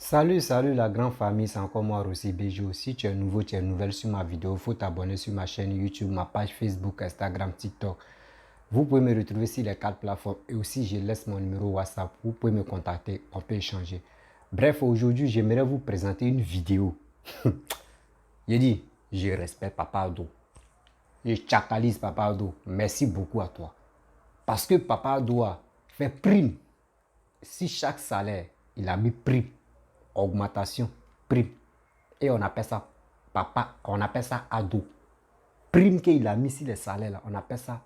Salut la grande famille, c'est encore moi Rossi Bejo. Si tu es nouveau, tu es nouvelle sur ma vidéo, il faut t'abonner sur ma chaîne YouTube, ma page Facebook, Instagram, TikTok. Vous pouvez me retrouver sur les 4 plateformes et aussi je laisse mon numéro WhatsApp. Vous pouvez me contacter, on peut échanger. Bref, aujourd'hui, j'aimerais vous présenter une vidéo. J'ai dit, je respecte Papa Ado. Je chakalise Papa Ado. Merci beaucoup à toi. Parce que Papa Ado a fait prime. Si chaque salaire, il a mis prime, augmentation, prime. Et on appelle ça papa, on appelle ça ado. Prime qu'il a mis sur les salaires, là, on appelle ça.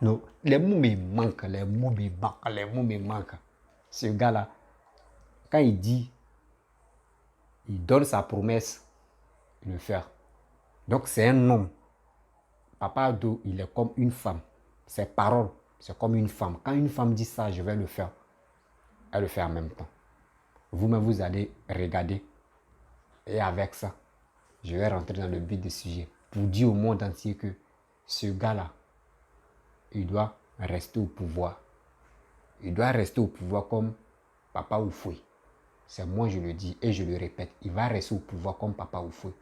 Non, les mots me manquent, les mots me manquent, les mots me manquent. Ce gars-là, quand il dit, il donne sa promesse, il le fait. Donc c'est un homme. Papa Ado, il est comme une femme. Ses paroles, c'est comme une femme. Quand une femme dit ça, je vais le faire. Elle le fait en même temps. Vous-même, vous allez regarder. Et avec ça, je vais rentrer dans le but du sujet pour dire au monde entier que ce gars-là, il doit rester au pouvoir. Il doit rester au pouvoir comme Papa Oufoué. C'est moi je le dis et je le répète. Il va rester au pouvoir comme Papa Oufoué.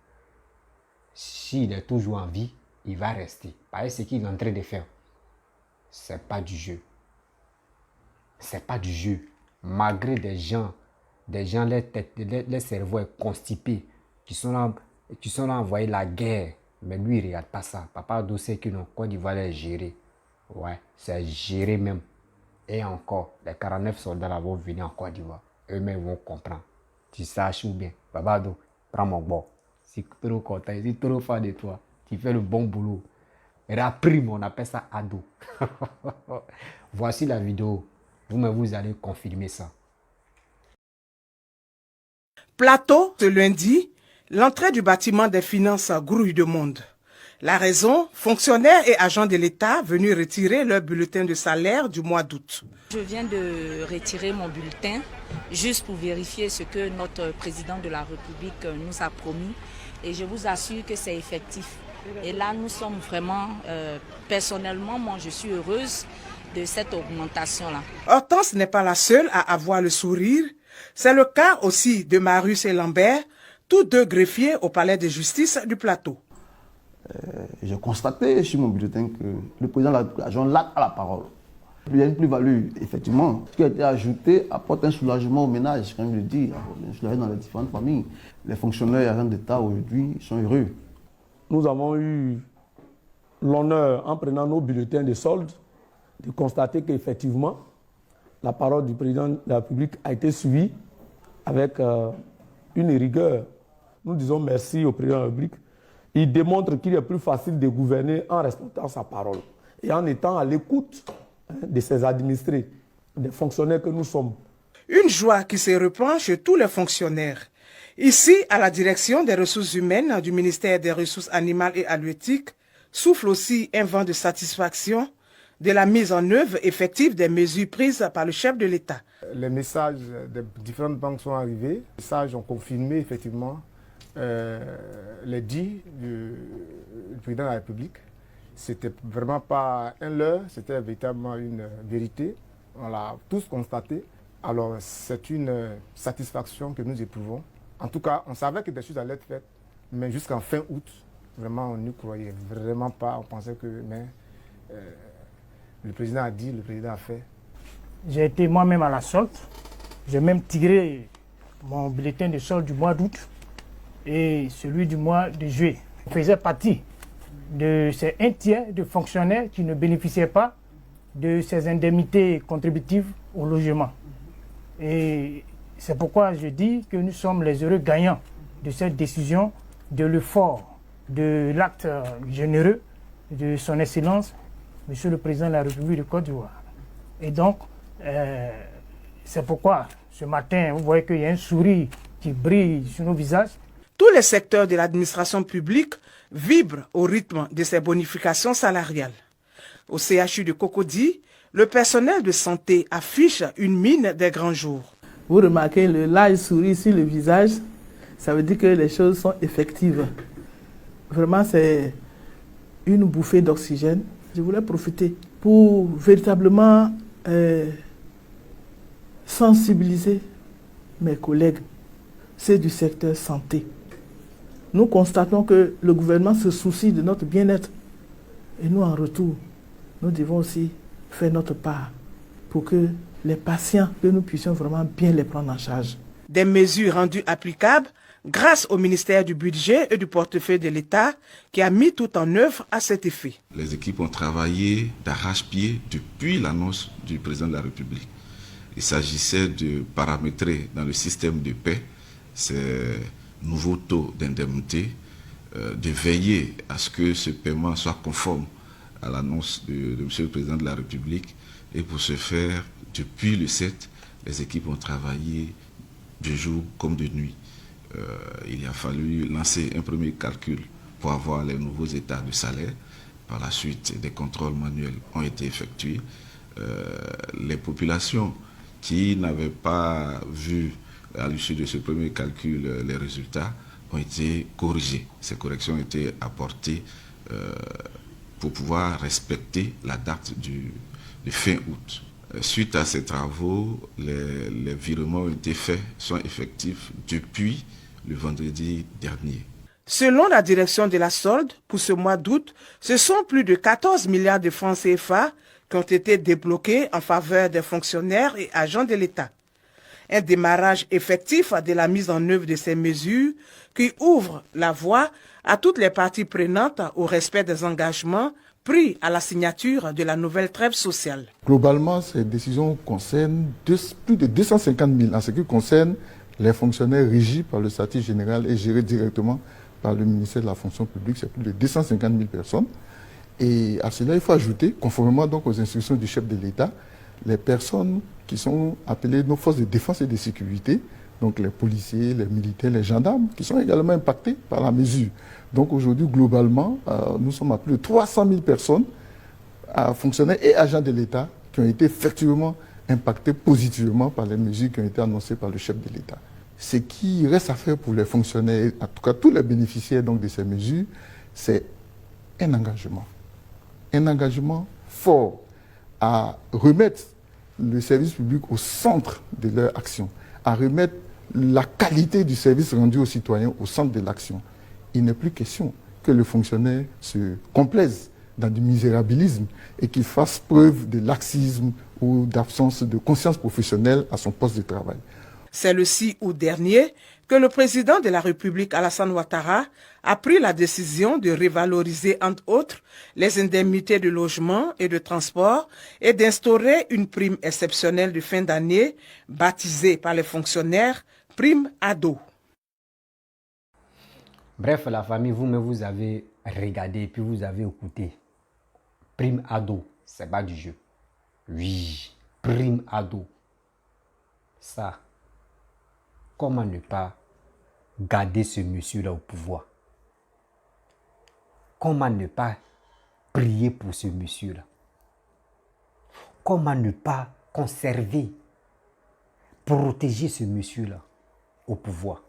S'il est toujours en vie, il va rester. Parce que ce qu'il est en train de faire, c'est pas du jeu. C'est pas du jeu. Malgré des gens, les cerveaux est constipé, qui sont là à envoyer la guerre. Mais lui, il ne regarde pas ça. Papa Ado sait que non, Côte d'Ivoire est géré. Ouais, c'est géré même. Et encore, les 49 soldats là vont venir en Côte d'Ivoire. Eux-mêmes vont comprendre. Tu saches ou bien. Papa Ado, prends mon bord. Si tu es trop content, si tu es trop fan de toi, tu fais le bon boulot. La prime, on appelle ça Ado. Voici la vidéo. Vous-même, vous allez confirmer ça. Plateau, ce lundi, l'entrée du bâtiment des finances grouille de monde. La raison, fonctionnaires et agents de l'État venus retirer leur bulletin de salaire du mois d'août. Je viens de retirer mon bulletin juste pour vérifier ce que notre président de la République nous a promis et je vous assure que c'est effectif. Et là, nous sommes vraiment, personnellement, moi je suis heureuse de cette augmentation-là. Hortense n'est pas la seule à avoir le sourire. C'est le cas aussi de Marius et Lambert, tous deux greffiers au palais de justice du Plateau. J'ai constaté sur mon bulletin que le président de la République a la parole. Il y a une plus-value, effectivement, qui a été ajoutée, apporte un soulagement aux ménages, comme je le dis, un soulagement dans les différentes familles. Les fonctionnaires et agents d'État aujourd'hui sont heureux. Nous avons eu l'honneur, en prenant nos bulletins de solde, de constater qu'effectivement, la parole du président de la République a été suivie avec une rigueur. Nous disons merci au président de la République. Il démontre qu'il est plus facile de gouverner en respectant sa parole et en étant à l'écoute de ses administrés, des fonctionnaires que nous sommes. Une joie qui se répand chez tous les fonctionnaires. Ici, à la direction des ressources humaines du ministère des Ressources animales et halieutiques, souffle aussi un vent de satisfaction de la mise en œuvre effective des mesures prises par le chef de l'État. Les messages des différentes banques sont arrivés. Les messages ont confirmé effectivement les dits du président de la République. C'était vraiment pas un leurre, c'était véritablement une vérité. On l'a tous constaté. Alors c'est une satisfaction que nous éprouvons. En tout cas, on savait que des choses allaient être faites, mais jusqu'en fin août, vraiment on n'y croyait vraiment pas. On pensait que le président a dit, le président a fait. J'ai été moi-même à la solde. J'ai même tiré mon bulletin de solde du mois d'août et celui du mois de juillet. Je faisais partie de ces 1/3 de fonctionnaires qui ne bénéficiaient pas de ces indemnités contributives au logement. Et c'est pourquoi je dis que nous sommes les heureux gagnants de cette décision, de l'effort, de l'acte généreux de son Excellence, Monsieur le Président de la République de Côte d'Ivoire. Et donc, c'est pourquoi ce matin, vous voyez qu'il y a un sourire qui brille sur nos visages. Tous les secteurs de l'administration publique vibrent au rythme de ces bonifications salariales. Au CHU de Cocody, le personnel de santé affiche une mine des grands jours. Vous remarquez le large sourire sur le visage, ça veut dire que les choses sont effectives. Vraiment, c'est une bouffée d'oxygène. Je voulais profiter pour véritablement sensibiliser mes collègues, c'est du secteur santé. Nous constatons que le gouvernement se soucie de notre bien-être. Et nous, en retour, nous devons aussi faire notre part pour que les patients, que nous puissions vraiment bien les prendre en charge. Des mesures rendues applicables grâce au ministère du Budget et du portefeuille de l'État qui a mis tout en œuvre à cet effet. Les équipes ont travaillé d'arrache-pied depuis l'annonce du président de la République. Il s'agissait de paramétrer dans le système de paie ces nouveaux taux d'indemnité, de veiller à ce que ce paiement soit conforme à l'annonce de M. le Président de la République. Et pour ce faire, depuis le 7, les équipes ont travaillé de jour comme de nuit. Il a fallu lancer un premier calcul pour avoir les nouveaux états de salaire. Par la suite, des contrôles manuels ont été effectués. Les populations qui n'avaient pas vu à l'issue de ce premier calcul les résultats ont été corrigés. Ces corrections ont été apportées pour pouvoir respecter la date de fin août. Suite à ces travaux, les virements ont été faits, sont effectifs depuis le vendredi dernier. Selon la direction de la solde, pour ce mois d'août, ce sont plus de 14 milliards de francs CFA qui ont été débloqués en faveur des fonctionnaires et agents de l'État. Un démarrage effectif de la mise en œuvre de ces mesures qui ouvre la voie à toutes les parties prenantes au respect des engagements pris à la signature de la nouvelle trêve sociale. Globalement, ces décisions concernent plus de 250 000 en ce qui concerne les fonctionnaires régis par le statut général et gérés directement par le ministère de la fonction publique. C'est plus de 250 000 personnes. Et à cela, il faut ajouter, conformément donc aux instructions du chef de l'État, les personnes qui sont appelées nos forces de défense et de sécurité, donc les policiers, les militaires, les gendarmes, qui sont également impactés par la mesure. Donc aujourd'hui, globalement, nous sommes à plus de 300 000 personnes, fonctionnaires et agents de l'État, qui ont été effectivement impactés positivement par les mesures qui ont été annoncées par le chef de l'État. Ce qui reste à faire pour les fonctionnaires, en tout cas tous les bénéficiaires donc, de ces mesures, c'est un engagement fort à remettre le service public au centre de leur action, à remettre la qualité du service rendu aux citoyens au centre de l'action. Il n'est plus question que le fonctionnaire se complaise dans du misérabilisme et qu'il fasse preuve de laxisme ou d'absence de conscience professionnelle à son poste de travail. C'est le 6 août dernier que le président de la République, Alassane Ouattara, a pris la décision de revaloriser, entre autres, les indemnités de logement et de transport et d'instaurer une prime exceptionnelle de fin d'année, baptisée par les fonctionnaires prime ado. Bref, la famille, vous-même, vous avez regardé puis vous avez écouté. Prime ado, c'est pas du jeu. Oui, prime ado. Ça, comment ne pas garder ce monsieur-là au pouvoir? Comment ne pas prier pour ce monsieur-là? Comment ne pas conserver, protéger ce monsieur-là au pouvoir?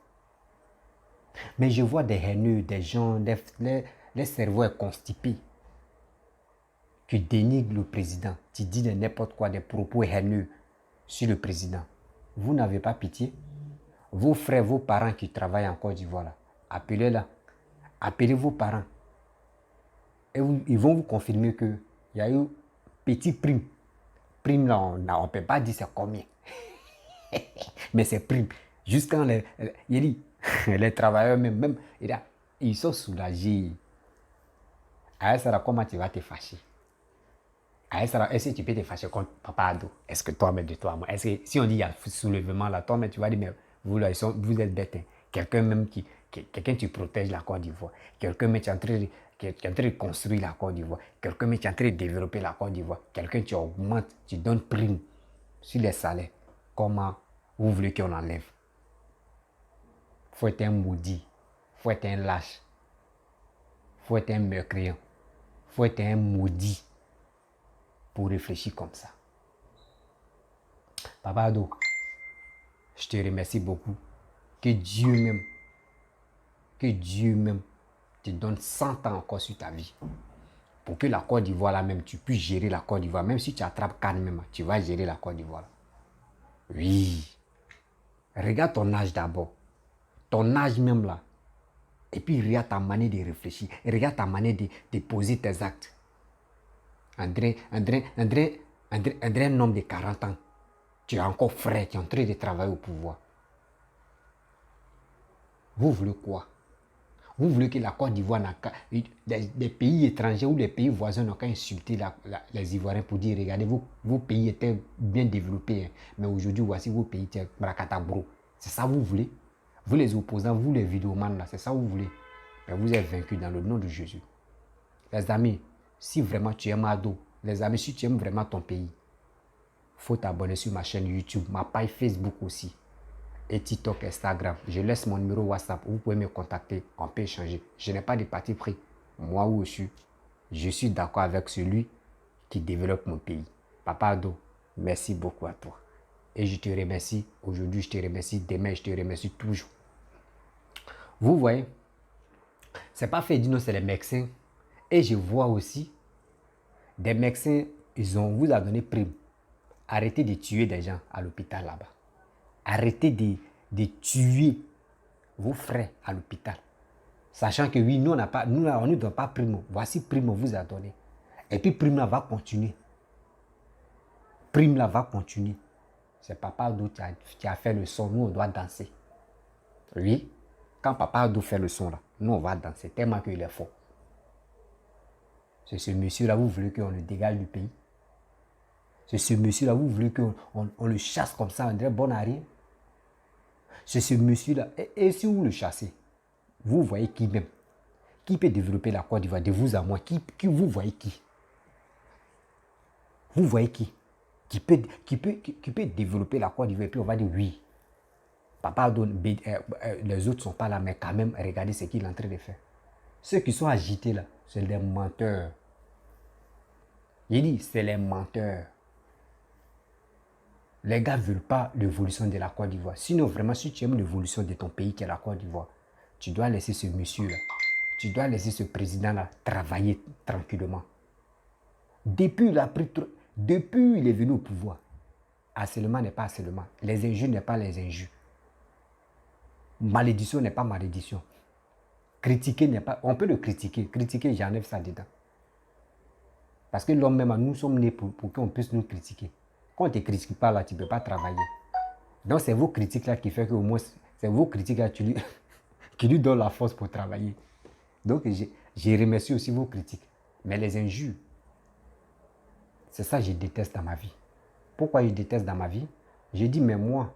Mais je vois des haineux, des gens, les cerveaux est constipé, qui dénigrent le président, qui disent n'importe quoi, des propos haineux sur le président. Vous n'avez pas pitié? Vos frères, vos parents qui travaillent en Côte d'Ivoire, appelez-la. Appelez vos parents. Et ils vont vous confirmer qu'il y a eu petit prime. Prime là, on ne peut pas dire c'est combien. Mais c'est prime. Jusqu'à les travailleurs même ils sont soulagés. Aïssara, comment tu vas te fâcher? Aïssara, est-ce que tu peux te fâcher contre Papa Ado? Est-ce que toi, mais de toi, moi, est-ce que si on dit il y a soulèvement là, toi, mais tu vas dire, mais vous là, vous êtes bêtes. Hein. Quelqu'un même quelqu'un tu protèges la Côte d'Ivoire. Quelqu'un mais tu es en train de construire la Côte d'Ivoire. Quelqu'un mais tu es en train de développer la Côte d'Ivoire. Quelqu'un tu augmentes, tu donnes prime sur les salaires. Comment vous voulez qu'on enlève? Faut être un maudit, faut être un lâche, faut être un mécréant, faut être un maudit pour réfléchir comme ça. Papa Ado, je te remercie beaucoup. Que Dieu même te donne 100 ans encore sur ta vie. Pour que la Côte d'Ivoire là même, tu puisses gérer la Côte d'Ivoire. Même si tu attrapes Cannes même, tu vas gérer la Côte d'Ivoire. Oui. Regarde ton âge d'abord. Ton âge même là. Et puis regarde ta manière de réfléchir. Et regarde ta manière de poser tes actes. André, un homme de 40 ans. Tu es encore frais, tu es en train de travailler au pouvoir. Vous voulez quoi? Vous voulez que la Côte d'Ivoire, des pays étrangers ou des pays voisins n'ont qu'à insulter les Ivoiriens pour dire, regardez, vos pays étaient bien développés, hein, mais aujourd'hui, voici vos pays, brakatabro. C'est ça que vous voulez? Vous les opposants, vous les vidéomans, là, c'est ça que vous voulez? Mais vous êtes vaincus dans le nom de Jésus. Les amis, si vraiment tu aimes Ado, les amis, si tu aimes vraiment ton pays, il faut t'abonner sur ma chaîne YouTube, ma page Facebook aussi. Et TikTok, Instagram. Je laisse mon numéro WhatsApp. Vous pouvez me contacter. On peut échanger. Je n'ai pas de parti pris. Moi où je suis d'accord avec celui qui développe mon pays. Papa Ado, merci beaucoup à toi. Et je te remercie. Aujourd'hui, je te remercie. Demain, je te remercie toujours. Vous voyez, c'est pas fait dire non, c'est les médecins. Et je vois aussi des médecins, vous a donné prime. Arrêtez de tuer des gens à l'hôpital là-bas. Arrêtez de tuer vos frères à l'hôpital. Sachant que oui, nous, on ne donne pas prime. Voici prime, on vous a donné. Et puis prime là va continuer. Prime là va continuer. C'est Papa Ado qui a fait le son. Nous, on doit danser. Oui. Quand Papa Ado fait le son là, nous, on va danser tellement qu'il est fort. C'est ce monsieur-là, vous voulez qu'on le dégage du pays? C'est ce monsieur-là, vous voulez qu'on le chasse comme ça, on dirait bon à rien? C'est ce monsieur-là. Et si vous le chassez, vous voyez qui même? Qui peut développer la Côte d'Ivoire de vous à moi? Vous voyez qui? Vous voyez qui? Qui peut développer la Côte d'Ivoire et puis on va dire oui. Papa donne, les autres ne sont pas là, mais quand même, regardez ce qu'il est en train de faire. Ceux qui sont agités là, c'est des menteurs. Il dit, c'est les menteurs. Les gars ne veulent pas l'évolution de la Côte d'Ivoire. Sinon, vraiment, si tu aimes l'évolution de ton pays qui est la Côte d'Ivoire, tu dois laisser ce monsieur-là, tu dois laisser ce président-là travailler tranquillement. Depuis il est venu au pouvoir, harcèlement n'est pas harcèlement. Les injures n'est pas les injures. Malédiction n'est pas malédiction. Critiquer n'est pas... On peut le critiquer. Critiquer, j'enlève ça dedans. Parce que l'homme même, nous sommes nés pour qu'on puisse nous critiquer. Quand on ne te critique pas là, tu ne peux pas travailler. Donc c'est vos critiques là qui font qu'au moins, c'est vos critiques là qui lui donnent la force pour travailler. Donc je remercie aussi vos critiques. Mais les injures, c'est ça que je déteste dans ma vie. Pourquoi je déteste dans ma vie? Je dis, mais moi,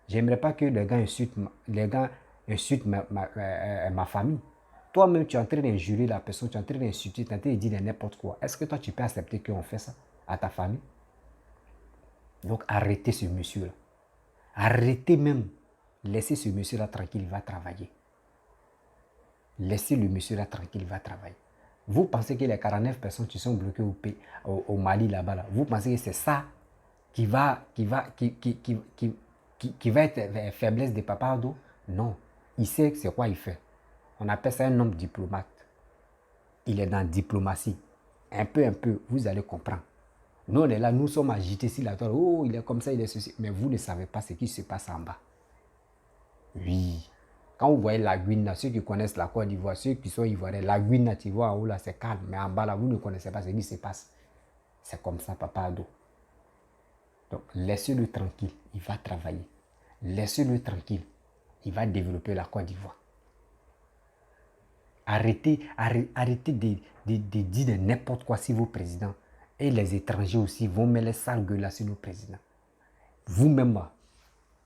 j'aimerais pas que les gars insultent ma famille. Toi-même, tu es en train d'injurer la personne, tu es en train d'insulter, tu es en train de dire n'importe quoi. Est-ce que toi, tu peux accepter qu'on fait ça à ta famille? Donc, arrêtez ce monsieur-là. Arrêtez même. Laissez ce monsieur-là tranquille, il va travailler. Laissez le monsieur-là tranquille, il va travailler. Vous pensez que les 49 personnes qui sont bloquées au Mali là-bas, là, vous pensez que c'est ça qui va être faiblesse de Papa Ado? Non. Il sait c'est quoi il fait. On appelle ça un homme diplomate. Il est dans la diplomatie. Un peu, vous allez comprendre. Nous, on est là, nous sommes agités ici, là, oh, il est comme ça, il est ceci. Mais vous ne savez pas ce qui se passe en bas. Oui. Quand vous voyez la Guinée, ceux qui connaissent la Côte d'Ivoire, ceux qui sont ivoiriens, la Guinée, tu vois, en haut, là, c'est calme. Mais en bas, là, vous ne connaissez pas ce qui se passe. C'est comme ça, Papa Ado. Donc, laissez-le tranquille, il va travailler. Laissez-le tranquille, il va développer la Côte d'Ivoire. Arrêtez de dire n'importe quoi sur vos présidents. Et les étrangers aussi vont mettre les sales gueules là sur nos présidents. Vous-même,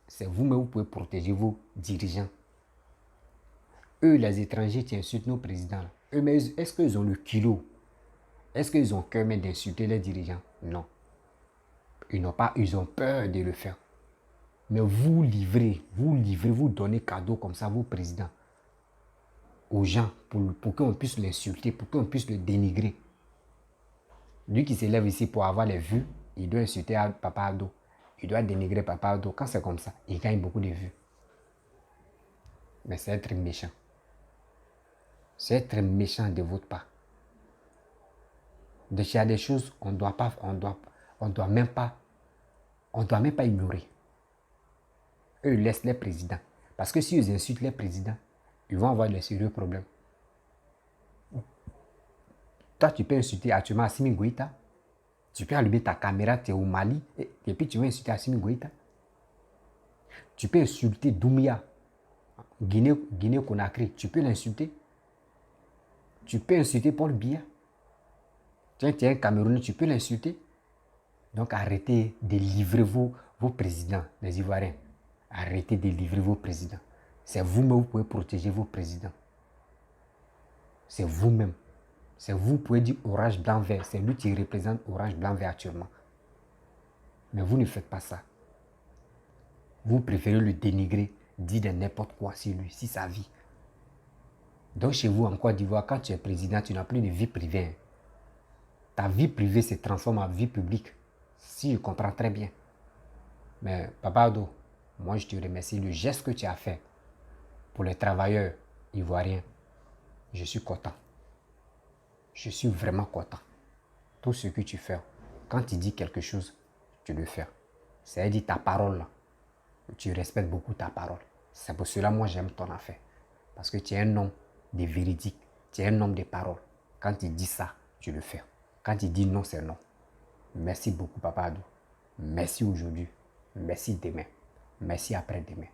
c'est vous-même vous pouvez protéger vos dirigeants. Eux, les étrangers, qui insultent nos présidents. Eux, mais est-ce qu'ils ont le kilo? Est-ce qu'ils ont cœur même d'insulter les dirigeants? Non. Ils n'ont pas, ils ont peur de le faire. Mais vous livrez, vous donnez cadeau comme ça, vos présidents, aux gens, pour qu'on puisse l'insulter, pour qu'on puisse le dénigrer. Lui qui s'élève ici pour avoir les vues, il doit insulter Papa Ado. Il doit dénigrer Papa Ado. Quand c'est comme ça, il gagne beaucoup de vues. Mais c'est être méchant. C'est être méchant de votre part. Donc il y a des choses qu'on doit même pas ignorer. Eux, ils laissent les présidents. Parce que s'ils insultent les présidents, ils vont avoir de sérieux problèmes. Toi, tu peux insulter actuellement Assimi Goïta. Tu peux allumer ta caméra, tu es au Mali, et puis tu vas insulter Assimi Goïta. Tu peux insulter Doumbia, Guinée-Conakry. Tu peux l'insulter. Tu peux insulter Paul Biya. Tu es un Camerounais, tu peux l'insulter. Donc arrêtez de livrer vos présidents, les Ivoiriens. Arrêtez de livrer vos présidents. C'est vous-même qui pouvez protéger vos présidents. C'est vous-même. C'est vous qui pouvez dire orange, blanc, vert. C'est lui qui représente orange, blanc, vert actuellement. Mais vous ne faites pas ça. Vous préférez le dénigrer, dire de n'importe quoi sur lui, sur sa vie. Donc chez vous en Côte d'Ivoire, quand tu es président, tu n'as plus de vie privée. Ta vie privée se transforme en vie publique. Si je comprends très bien. Mais Papa Ado, moi je te remercie le geste que tu as fait pour les travailleurs ivoiriens. Je suis content. Je suis vraiment content. Tout ce que tu fais, quand tu dis quelque chose, tu le fais. C'est-à-dire ta parole là. Tu respectes beaucoup ta parole. C'est pour cela moi j'aime ton affaire. Parce que tu es un homme de véridique. Tu es un homme de parole. Quand tu dis ça, tu le fais. Quand tu dis non, c'est non. Merci beaucoup Papa Ado. Merci aujourd'hui. Merci demain. Merci après-demain.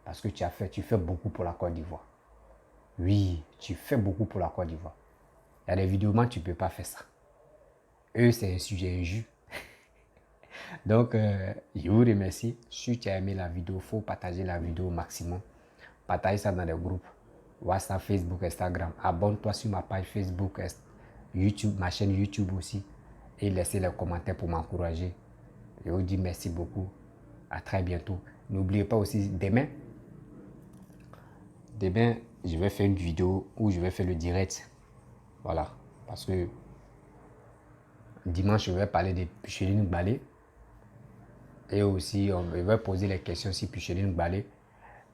Parce que tu fais beaucoup pour la Côte d'Ivoire. Oui, tu fais beaucoup pour la Côte d'Ivoire. Il y a des vidéos où tu ne peux pas faire ça. Eux, c'est un sujet injure. Donc, je vous remercie. Si tu as aimé la vidéo, il faut partager la vidéo au maximum. Partage ça dans les groupes. WhatsApp, Facebook, Instagram. Abonne-toi sur ma page Facebook, YouTube, ma chaîne YouTube aussi. Et laissez les commentaires pour m'encourager. Je vous dis merci beaucoup. À très bientôt. N'oubliez pas aussi, demain, je vais faire une vidéo où je vais faire le direct. Voilà. Parce que dimanche, je vais parler de Picheline Balé. Et aussi, je vais poser les questions sur Picheline Balé.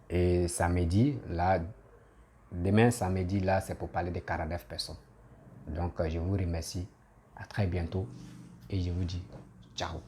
Et samedi, là, demain, samedi, là, c'est pour parler de 49 personnes. Donc, je vous remercie. À très bientôt. Et je vous dis ciao.